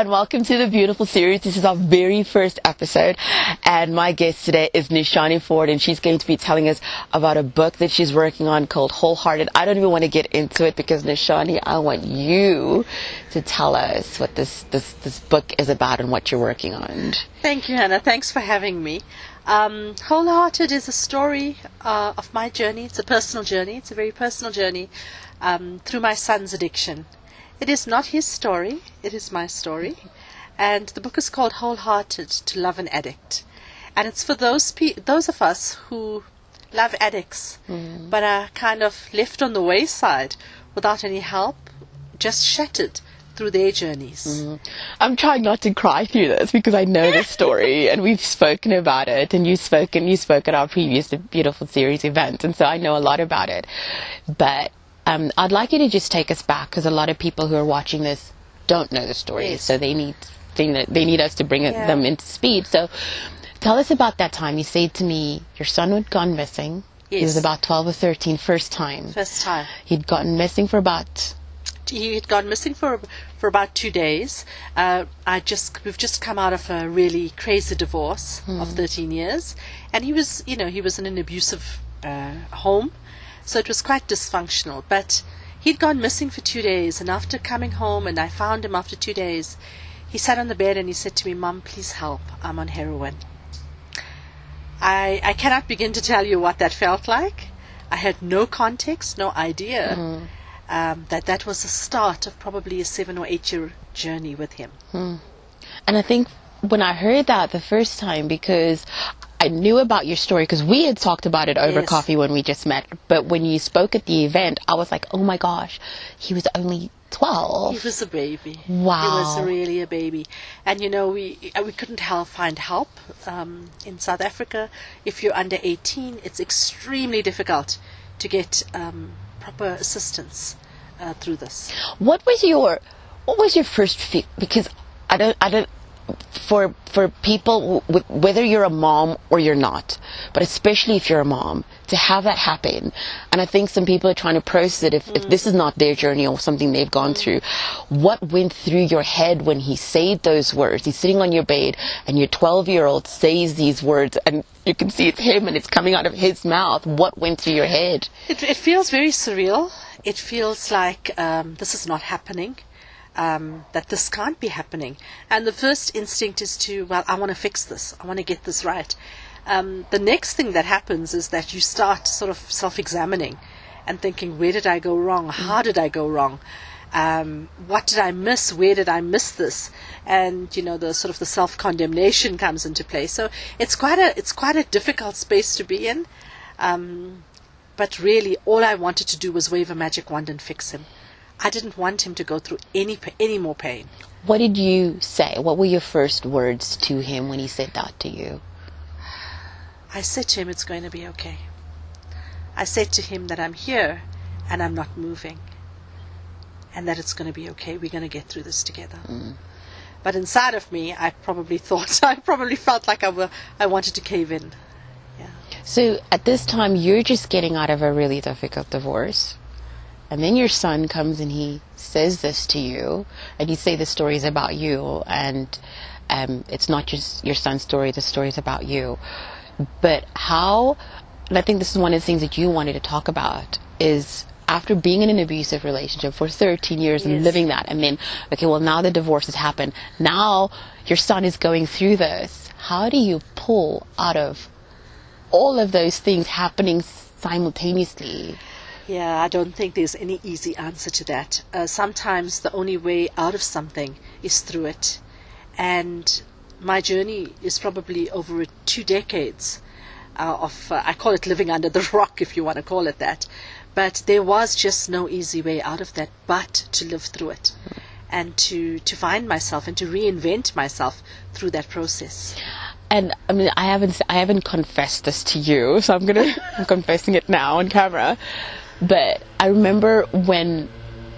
everyone, welcome to the beautiful series. This is our very first episode, and my guest today is Nishani Ford, and she's going to be telling us about a book that she's working on called Wholehearted. I don't even want to get into it because, Nishani, I want you to tell us what this book is about and what you're working on. Thank you, Hannah. Thanks for having me. Wholehearted is a story of my journey. It's a personal journey. It's a very personal journey through my son's addiction. It is not his story, it is my story. And the book is called Wholehearted, to Love an Addict. And it's for those of us who love addicts, but are kind of left on the wayside without any help, just shattered through their journeys. I'm trying not to cry through this because I know the story and we've spoken about it, and you spoke at our previous beautiful series event, and so I know a lot about it. But I'd like you to just take us back, because a lot of people who are watching this don't know the story, Yes. so they need us to bring them into speed. So tell us about that time. You said to me your son had gone missing. Yes. He was about 12 or 13, first time. First time. He'd gotten missing for about... He had gone missing for about 2 days. We've just come out of a really crazy divorce of 13 years, and he was in an abusive home, so it was quite dysfunctional. But he'd gone missing for 2 days, and after coming home, and I found him after 2 days, he sat on the bed and he said to me, "Mom, please help. I'm on heroin." I cannot begin to tell you what that felt like. I had no context, no idea. That was the start of probably a 7 or 8 year journey with him. And I think when I heard that the first time, because I knew about your story, because we had talked about it over Yes. coffee when we just met, but when you spoke at the event, I was like, oh my gosh, he was only 12. He was a baby. Wow. He was really a baby. And we couldn't find help in South Africa. If you're under 18, it's extremely difficult to get proper assistance through this. What was your first feel? Because I don't for people, whether you're a mom or you're not, but especially if you're a mom, to have that happen, and I think some people are trying to process it if this is not their journey or something they've gone through. What went through your head when he said those words? He's sitting on your bed and your 12-year-old says these words, and you can see it's him and it's coming out of his mouth. What went through your head? It feels very surreal. It feels like this is not happening. That this can't be happening. And the first instinct is I want to fix this. I want to get this right. The next thing that happens is that you start sort of self-examining and thinking, where did I go wrong? How did I go wrong? What did I miss? Where did I miss this? And the sort of the self-condemnation comes into play. So it's quite a difficult space to be in. But really, all I wanted to do was wave a magic wand and fix him. I didn't want him to go through any more pain. What did you say? What were your first words to him when he said that to you? I said to him, it's going to be okay. I said to him that I'm here and I'm not moving, and that it's going to be okay. We're going to get through this together. But inside of me, I probably felt like I wanted to cave in. Yeah. So at this time, you're just getting out of a really difficult divorce. And then your son comes and he says this to you, and you say the story is about you, and it's not just your son's story, the story is about you. But how, and I think this is one of the things that you wanted to talk about, is after being in an abusive relationship for 13 years and living that, and then, okay, well, now the divorce has happened. Now your son is going through this. How do you pull out of all of those things happening simultaneously? Yeah, I don't think there's any easy answer to that. Sometimes the only way out of something is through it. And my journey is probably over 2 decades of, I call it living under the rock, if you want to call it that. But there was just no easy way out of that but to live through it and to find myself and to reinvent myself through that process. And I mean, I haven't confessed this to you, so I'm confessing it now on camera. But I remember when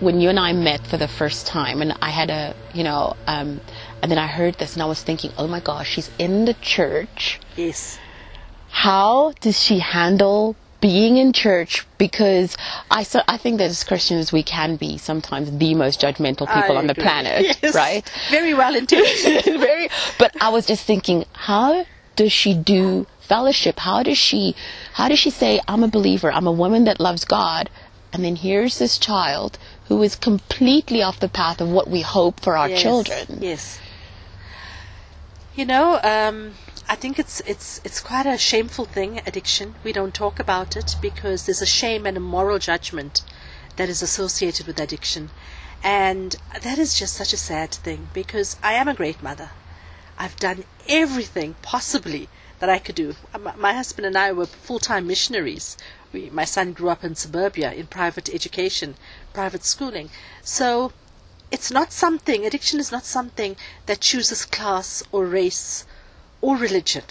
you and I met for the first time, and I had and then I heard this, and I was thinking, oh my gosh, she's in the church. Yes. How does she handle being in church, because I think that as Christians we can be sometimes the most judgmental people on the planet, yes. right? Very well intentioned. But I was just thinking, how does she do fellowship? How does she say, I'm a believer, I'm a woman that loves God, and then here's this child who is completely off the path of what we hope for our children? Yes. I think it's quite a shameful thing, addiction. We don't talk about it because there's a shame and a moral judgment that is associated with addiction. And that is just such a sad thing, because I am a great mother. I've done everything possibly that I could do. My husband and I were full-time missionaries. My son grew up in suburbia, in private education, private schooling. So addiction is not something that chooses class or race or religion.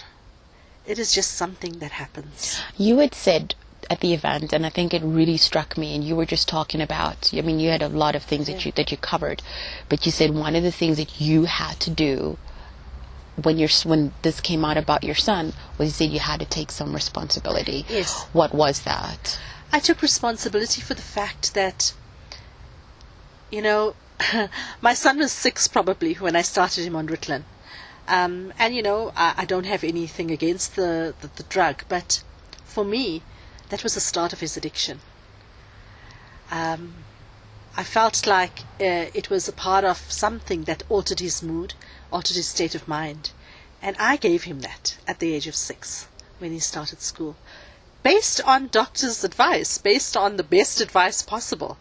It is just something that happens. You had said at the event, and I think it really struck me, and you were just talking about, you had a lot of things that you covered, but you said one of the things that you had to do when this came out about your son was, you said you had to take some responsibility. Yes. What was that? I took responsibility for the fact that, my son was 6 probably when I started him on Ritalin. I don't have anything against the drug, but for me, that was the start of his addiction. I felt like it was a part of something that altered his mood, altered his state of mind. And I gave him that at the age of 6 when he started school, based on doctor's advice, based on the best advice possible.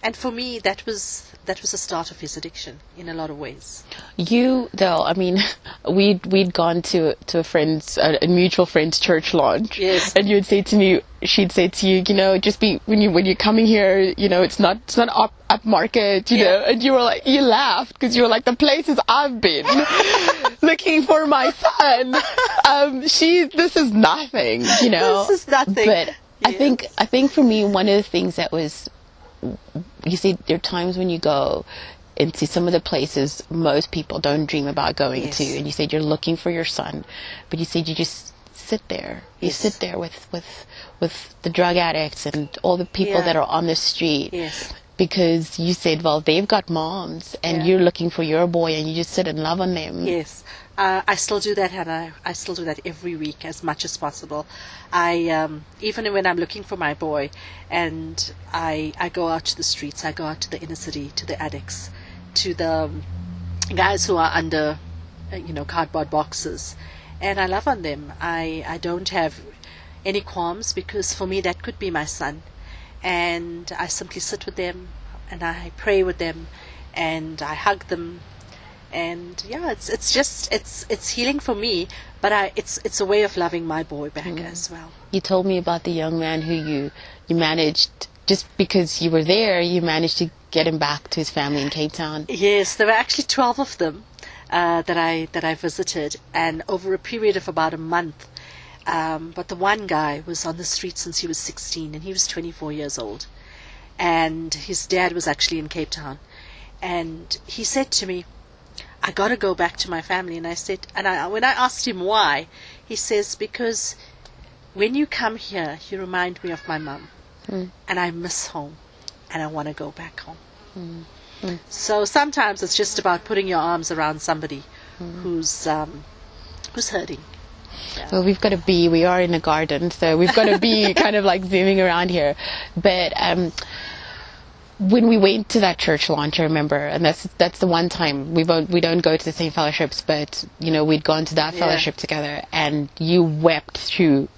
And for me, that was the start of his addiction in a lot of ways. We'd gone to a mutual friend's church launch. Yes. And she'd say to you, just be, when you're coming here, it's not up market, know. And you laughed because you were like, the places I've been looking for my son, this is nothing, This is nothing. But yes. I think for me, one of the things that was, you see, there are times when you go into some of the places most people don't dream about going to, and you said you're looking for your son, but you said you just sit there. You sit there with the drug addicts and all the people that are on the street. Yes. Because you said, well, they've got moms, and you're looking for your boy, and you just sit and love on them. Yes. I still do that, Hannah. I still do that every week as much as possible. I even when I'm looking for my boy, and I go out to the streets, I go out to the inner city, to the addicts, to the guys who are under, cardboard boxes, and I love on them. I don't have any qualms, because for me that could be my son, and I simply sit with them, and I pray with them, and I hug them. And it's healing for me, but it's a way of loving my boy back as well. You told me about the young man who you managed, just because you were there, you managed to get him back to his family in Cape Town. Yes, there were actually 12 of them that I visited, and over a period of about a month. But the one guy was on the street since he was 16, and he was 24 years old, and his dad was actually in Cape Town, and he said to me, I got to go back to my family. And I said, when I asked him why, he says, because when you come here, you remind me of my mum, and I miss home, and I want to go back home. So sometimes it's just about putting your arms around somebody who's hurting. Yeah. Well, we are in a garden, so we've got to be kind of like zooming around here. But when we went to that church launch, I remember, and that's the one time we don't go to the same fellowships, but we'd gone to that fellowship together, and you wept through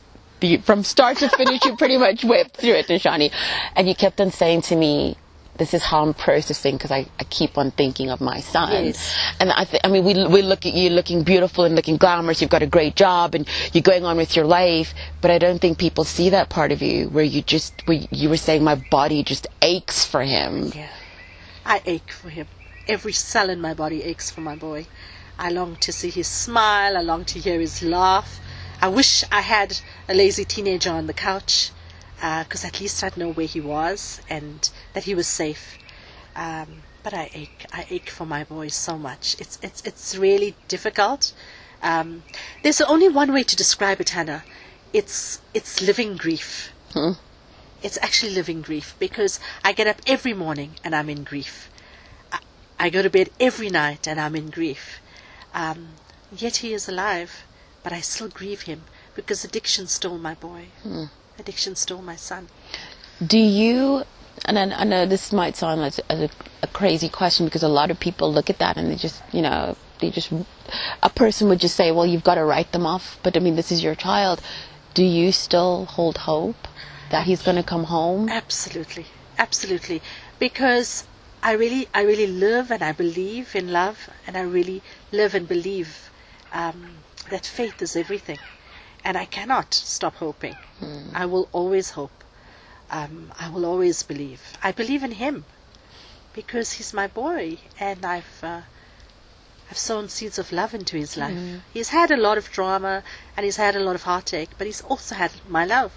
from start to finish. You pretty much wept through it, Nishani, and you kept on saying to me, this is how I'm processing, because I keep on thinking of my son. Yes. And we look at you looking beautiful and looking glamorous. You've got a great job and you're going on with your life, but I don't think people see that part of you where you were saying, my body just aches for him. Yeah, I ache for him. Every cell in my body aches for my boy. I long to see his smile. I long to hear his laugh. I wish I had a lazy teenager on the couch, because at least I'd know where he was and that he was safe. But I ache for my boy so much. It's really difficult. There's only one way to describe it, Hannah. it's living grief. It's actually living grief, because I get up every morning and I'm in grief. I go to bed every night and I'm in grief. Yet he is alive, but I still grieve him, because addiction stole my boy. Addiction stole my son. Do you, and I know this might sound like a crazy question, because a lot of people look at that and they just, a person would just say, well, you've got to write them off. But I mean, this is your child. Do you still hold hope that he's going to come home? Absolutely. Absolutely. Because I really live and I believe in love, and I really live and believe that faith is everything. And I cannot stop hoping. I will always hope. I will always believe. I believe in him because he's my boy, and I've sown seeds of love into his life. He's had a lot of drama and he's had a lot of heartache, but he's also had my love.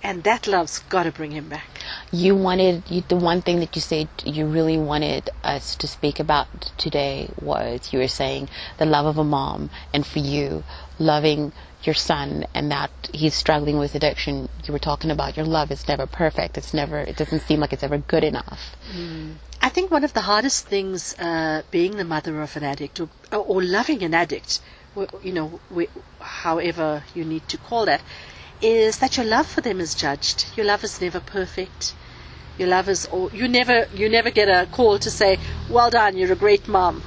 And that love's got to bring him back. The one thing that you said you really wanted us to speak about today was, you were saying the love of a mom, and for you, loving your son, and that he's struggling with addiction. You were talking about your love is never perfect. It doesn't seem like it's ever good enough. I think one of the hardest things, being the mother of an addict, or loving an addict, however you need to call that, is that your love for them is judged. Your love is never perfect. Your love is you never get a call to say, well done, you're a great mom,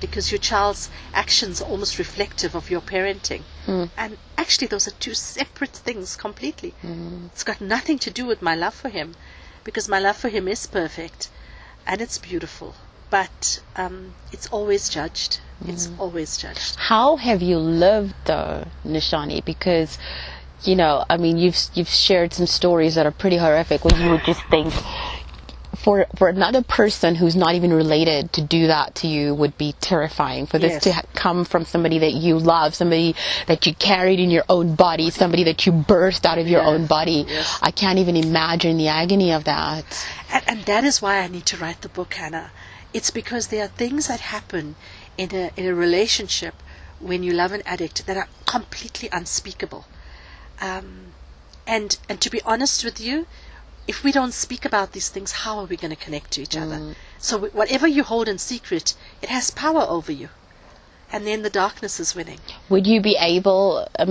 because your child's actions are almost reflective of your parenting. And actually those are two separate things completely. It's got nothing to do with my love for him, because my love for him is perfect and it's beautiful, but it's always judged. It's always judged. How have you lived though, Nishani? Because you've shared some stories that are pretty horrific, where you would just think, for another person who's not even related to do that to you would be terrifying. For this to come from somebody that you love, somebody that you carried in your own body, somebody that you birthed out of your own body. I can't even imagine the agony of that. And that is why I need to write the book, Hannah. It's because there are things that happen in a relationship when you love an addict that are completely unspeakable. And to be honest with you, if we don't speak about these things, how are we going to connect to each other? So whatever you hold in secret, it has power over you. And then the darkness is winning. Would you be able, I'm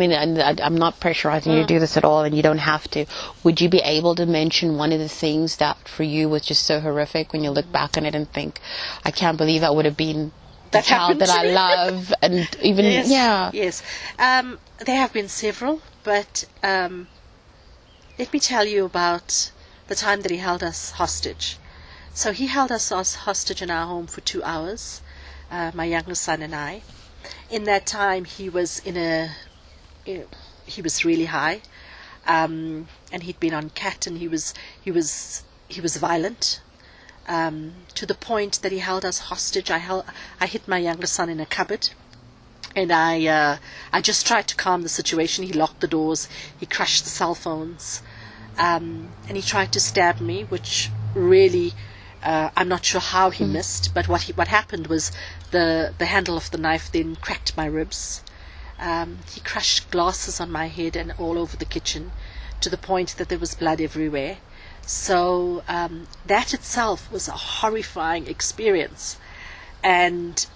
not pressurizing you to do this at all, and you don't have to. Would you be able to mention one of the things that for you was just so horrific when you look back on it and think, I can't believe that would have been the child that I love? And even, Yes. There have been several, but let me tell you about the time that he held us hostage. So he held us hostage in our home for 2 hours, my youngest son and I. In that time, he was really high, and he'd been on cat, and he was violent, to the point that he held us hostage. I hid my youngest son in a cupboard, and I just tried to calm the situation. He locked the doors, he crushed the cell phones, and he tried to stab me, which really, I'm not sure how he missed, but what happened was the handle of the knife then cracked my ribs. He crushed glasses on my head and all over the kitchen, to the point that there was blood everywhere. So that itself was a horrifying experience, and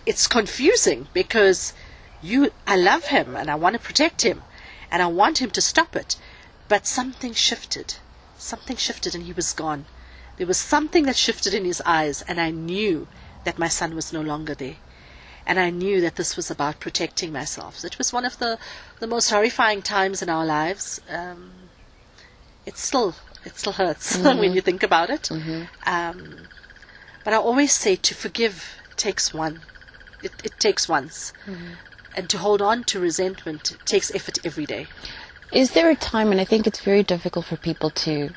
it's confusing, because I love him and I want to protect him and I want him to stop it, but something shifted and he was gone. There was something that shifted in his eyes, and I knew that my son was no longer there, and I knew that this was about protecting myself. So it was one of the most horrifying times in our lives. It still hurts when you think about it. But I always say, to forgive takes one. It takes once. And to hold on to resentment takes effort every day. Is there a time, and I think it's very difficult for people to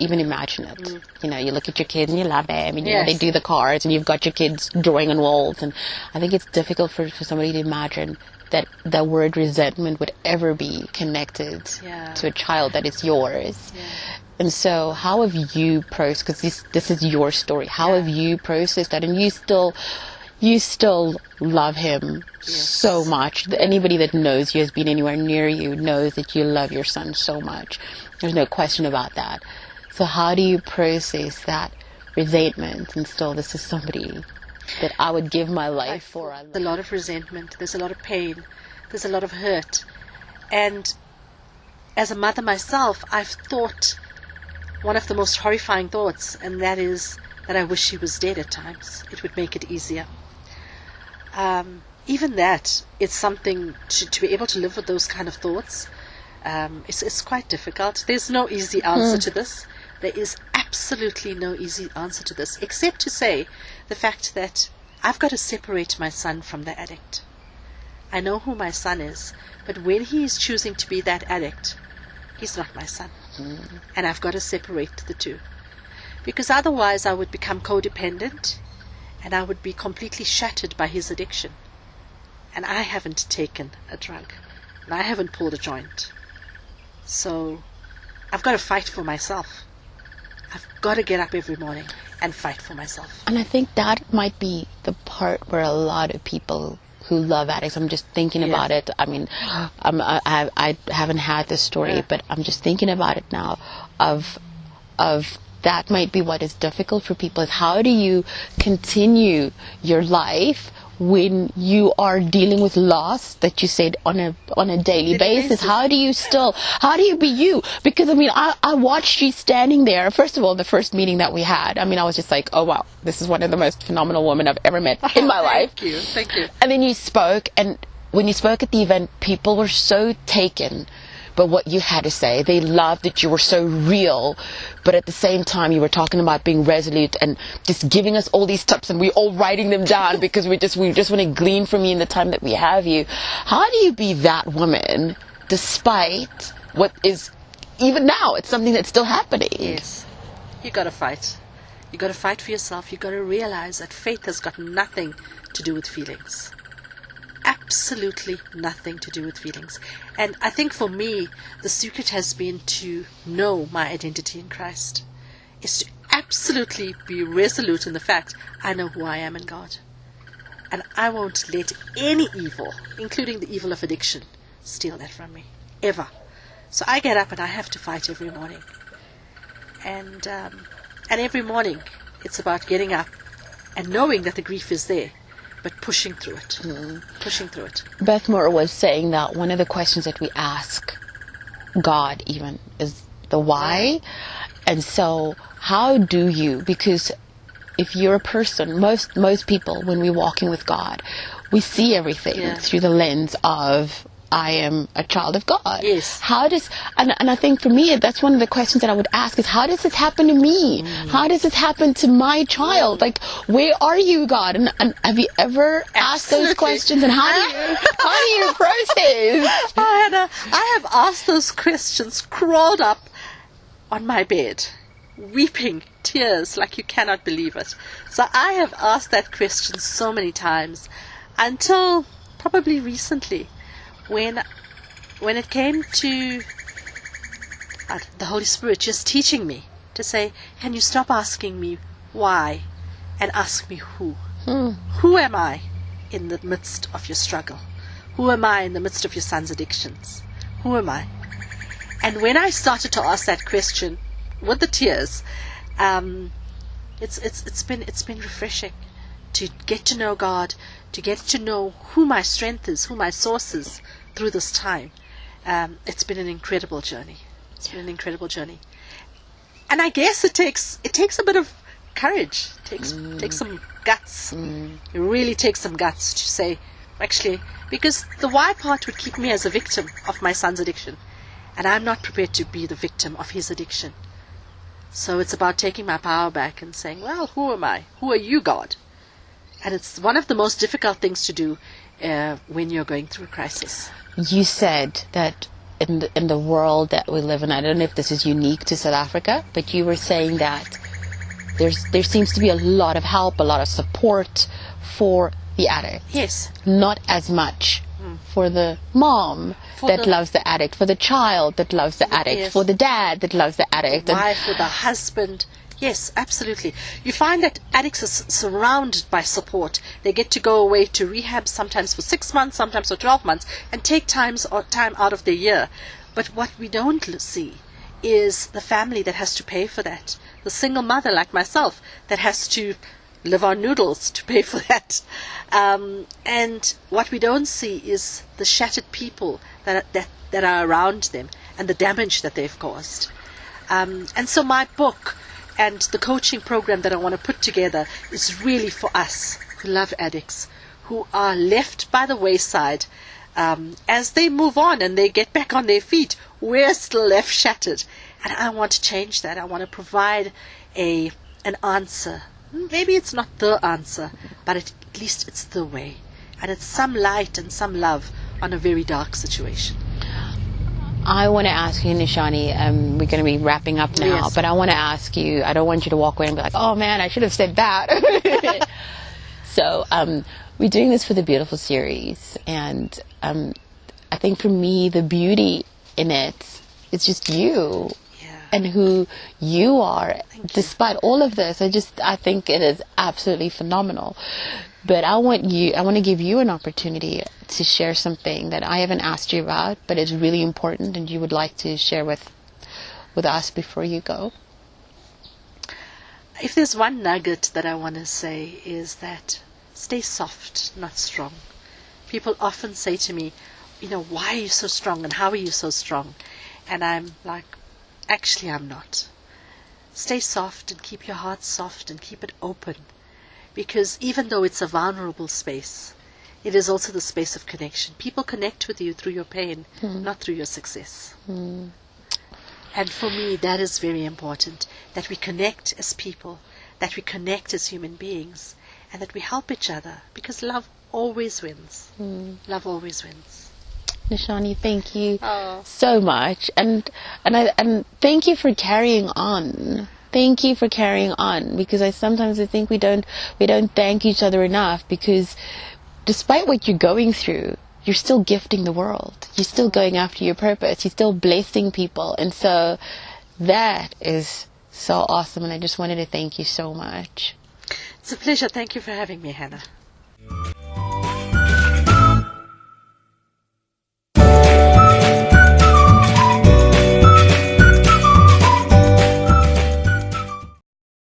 even imagine it. You look at your kids and you love them, and they do the cards, and you've got your kids drawing on walls, and I think it's difficult for somebody to imagine that the word resentment would ever be connected to a child that is yours. And so how have you processed, because this is your story, how have you processed that? And you still love him so much. Anybody that knows you, has been anywhere near you, knows that you love your son so much. There's no question about that. So how do you process that resentment and still, this is somebody that I would give my life for? There's a lot of resentment. There's a lot of pain. There's a lot of hurt. And as a mother myself, I've thought one of the most horrifying thoughts, and that is that I wish he was dead at times. It would make it easier. Even that, it's something to be able to live with those kind of thoughts. It's quite difficult. There's no easy answer to this. There is absolutely no easy answer to this, except to say the fact that I've got to separate my son from the addict. I know who my son is, but when he is choosing to be that addict, he's not my son. And I've got to separate the two. Because otherwise I would become codependent and I would be completely shattered by his addiction. And I haven't taken a drug. And I haven't pulled a joint. So I've got to fight for myself. I've got to get up every morning and fight for myself. And I think that might be the part where a lot of people who love addicts, I'm just thinking about it. I mean, I haven't had this story, but I'm just thinking about it now. Of that might be what is difficult for people, is how do you continue your life when you are dealing with loss that you said on a daily basis? How do you be you? Because I mean, I watched you standing there. First of all, the first meeting that we had, I mean, I was just like, oh wow, this is one of the most phenomenal women I've ever met in my life. Thank you. And then you spoke, and when you spoke at the event, people were so taken by what you had to say. They loved that you were so real, but at the same time you were talking about being resolute and just giving us all these tips, and we're all writing them down because we just want to glean from you in the time that we have you. How do you be that woman despite what is, even now, it's something that's still happening? Yes. You got to fight. You got to fight for yourself. You got to realize that faith has got nothing to do with feelings. Absolutely nothing to do with feelings. And I think for me, the secret has been to know my identity in Christ. Is to absolutely be resolute in the fact I know who I am in God. And I won't let any evil, including the evil of addiction, steal that from me. Ever. So I get up and I have to fight every morning. And every morning it's about getting up and knowing that the grief is there, but pushing through it. Pushing through it. Beth Moore was saying that one of the questions that we ask God even is the why. And so how do you, because if you're a person, most people, when we're walking with God, we see everything through the lens of, I am a child of God. Yes. How does, and I think for me, that's one of the questions that I would ask is, how does this happen to me? How does this happen to my child? Like, where are you, God? And have you ever asked those questions? And how do you process? I have asked those questions, crawled up on my bed, weeping tears like you cannot believe it. So I have asked that question so many times until probably recently, when it came to the Holy Spirit just teaching me to say, can you stop asking me why and ask me who? Who am I in the midst of your struggle? Who am I in the midst of your son's addictions? Who am I? And when I started to ask that question with the tears, it's been refreshing to get to know God, to get to know who my strength is, who my source is through this time. It's been an incredible journey. It's been an incredible journey. And I guess it takes a bit of courage. It takes some guts. It really takes some guts to say, actually, because the why part would keep me as a victim of my son's addiction. And I'm not prepared to be the victim of his addiction. So it's about taking my power back and saying, well, who am I? Who are you, God? And it's one of the most difficult things to do when you're going through a crisis. You said that in the world that we live in, I don't know if this is unique to South Africa, but you were saying that there seems to be a lot of help, a lot of support for the addict. Yes. Not as much for the mom that loves the addict, for the child that loves the addict, for the dad that loves the addict. The wife or the husband. Yes, absolutely. You find that addicts are surrounded by support. They get to go away to rehab sometimes for 6 months, sometimes for 12 months, and take time out of their year. But what we don't see is the family that has to pay for that. The single mother like myself that has to live on noodles to pay for that. And what we don't see is the shattered people that are around them and the damage that they've caused. And so my book and the coaching program that I want to put together is really for us who love addicts, who are left by the wayside. As they move on and they get back on their feet, we're still left shattered. And I want to change that. I want to provide an answer. Maybe it's not the answer, but at least it's the way. And it's some light and some love on a very dark situation. I want to ask you, Nishani, we're going to be wrapping up now, Yes. but I want to ask you, I don't want you to walk away and be like, oh man, I should have said that. So, we're doing this for the Beautiful series, and I think for me, the beauty in it is just you. Yeah. And who you are. Thank you. Despite all of this, I think it is absolutely phenomenal. But I want to give you an opportunity to share something that I haven't asked you about, but is really important and you would like to share with us before you go. If there's one nugget that I want to say is that stay soft, not strong. People often say to me, why are you so strong and how are you so strong? And I'm like, actually I'm not. Stay soft and keep your heart soft and keep it open. Because even though it's a vulnerable space, it is also the space of connection. People connect with you through your pain, not through your success. And for me, that is very important, that we connect as people, that we connect as human beings, and that we help each other, because love always wins. Love always wins. Nishani, thank you so much, and thank you for carrying on. Thank you for carrying on, because I sometimes think we don't thank each other enough, because despite what you're going through, you're still gifting the world. You're still going after your purpose. You're still blessing people, and so that is so awesome. And I just wanted to thank you so much. It's a pleasure. Thank you for having me, Hannah.